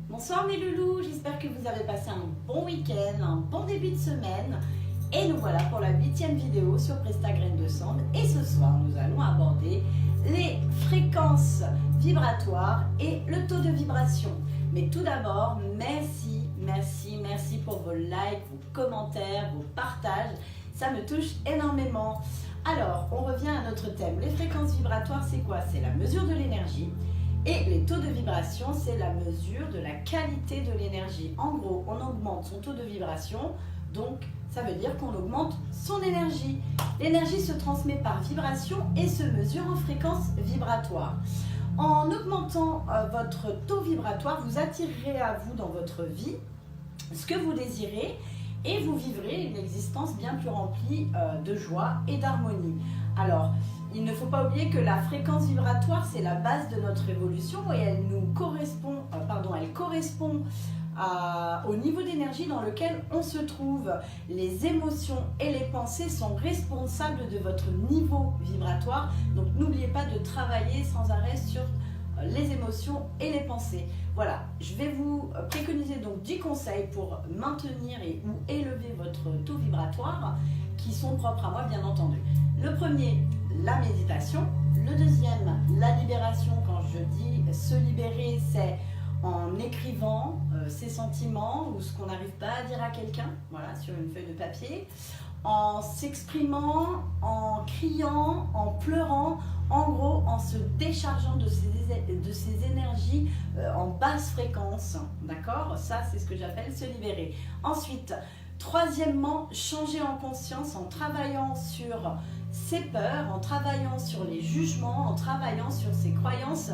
Bonsoir mes loulous, j'espère que vous avez passé un bon week-end, un bon début de semaine. Et nous voilà pour la 8e vidéo sur Presta Graines de Sande. Et ce soir, nous allons aborder les fréquences vibratoires et le taux de vibration. Mais tout d'abord, merci pour vos likes, vos commentaires, vos partages. Ça me touche énormément. Alors, on revient à notre thème. Les fréquences vibratoires, c'est quoi? C'est la mesure de l'énergie. Et les taux de vibration, c'est la mesure de la qualité de l'énergie. En gros, on augmente son taux de vibration, donc ça veut dire qu'on augmente son énergie. L'énergie se transmet par vibration et se mesure en fréquence vibratoire. En augmentant votre taux vibratoire, vous attirerez à vous dans votre vie ce que vous désirez et vous vivrez une existence bien plus remplie de joie et d'harmonie. Alors, il ne faut pas oublier que la fréquence vibratoire, c'est la base de notre évolution et elle nous correspond, elle correspond au niveau d'énergie dans lequel on se trouve. Les émotions et les pensées sont responsables de votre niveau vibratoire. Donc n'oubliez pas de travailler sans arrêt sur les émotions et les pensées. Voilà, je vais vous préconiser donc 10 conseils pour maintenir ou élever votre taux vibratoire qui sont propres à moi bien entendu. Le premier, la méditation. Le deuxième, la libération. Quand je dis se libérer, c'est en écrivant ses sentiments ou ce qu'on n'arrive pas à dire à quelqu'un, voilà, sur une feuille de papier, en s'exprimant, en criant, en pleurant, en gros en se déchargeant de ces énergies en basse fréquence, d'accord? Ça, c'est ce que j'appelle se libérer. Ensuite, troisièmement, changer en conscience en travaillant sur ses peurs, en travaillant sur les jugements, en travaillant sur ses croyances,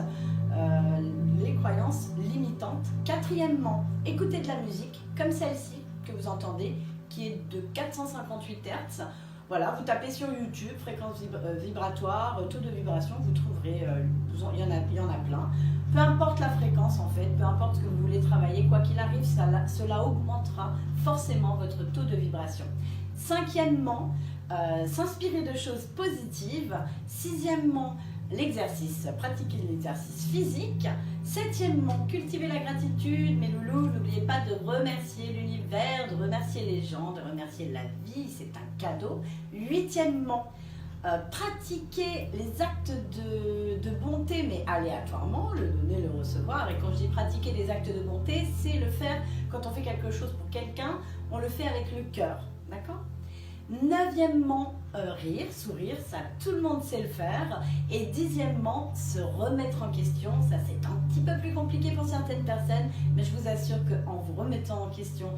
les croyances limitantes. Quatrièmement, écouter de la musique comme celle-ci que vous entendez, qui est de 458 Hz. Voilà, vous tapez sur YouTube, fréquence vibratoire, taux de vibration, vous trouverez, il y en a plein. Peu importe la fréquence en fait, peu importe ce que vous voulez travailler, quoi qu'il arrive, cela augmentera forcément votre taux de vibration. Cinquièmement, s'inspirer de choses positives. Sixièmement, l'exercice, pratiquer l'exercice physique. Septièmement, cultiver la gratitude. Mes loulous, n'oubliez pas de remercier l'univers, de remercier les gens, de remercier la vie, c'est un cadeau. Huitièmement, pratiquer les actes de bonté, mais aléatoirement, le donner, le recevoir. Et quand je dis pratiquer les actes de bonté, c'est le faire quand on fait quelque chose pour quelqu'un, on le fait avec le cœur, d'accord? Neuvièmement, rire, sourire, ça tout le monde sait le faire. Et dixièmement, se remettre en question, ça c'est un petit peu plus compliqué pour certaines personnes, mais je vous assure qu'en vous remettant en question,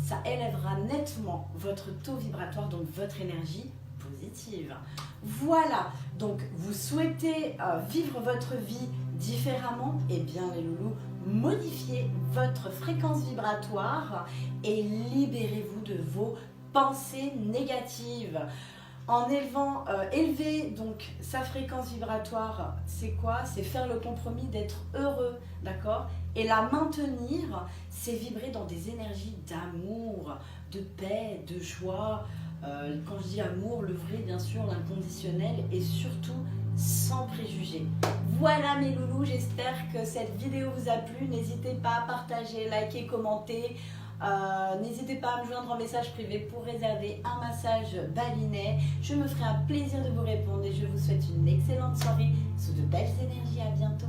ça élèvera nettement votre taux vibratoire, donc votre énergie positive. Voilà, donc vous souhaitez vivre votre vie différemment, et bien les loulous, modifiez votre fréquence vibratoire et libérez-vous de vos pensées négatives. En élever donc sa fréquence vibratoire, c'est quoi? C'est faire le compromis d'être heureux, d'accord? Et la maintenir, c'est vibrer dans des énergies d'amour, de paix, de joie. Quand je dis amour, le vrai bien sûr, l'inconditionnel et surtout sans préjugés. Voilà mes loulous, j'espère que cette vidéo vous a plu. N'hésitez pas à partager, liker, commenter. N'hésitez pas à me joindre en message privé pour réserver un massage balinet. Je me ferai un plaisir de vous répondre et je vous souhaite une excellente soirée sous de belles énergies. À bientôt.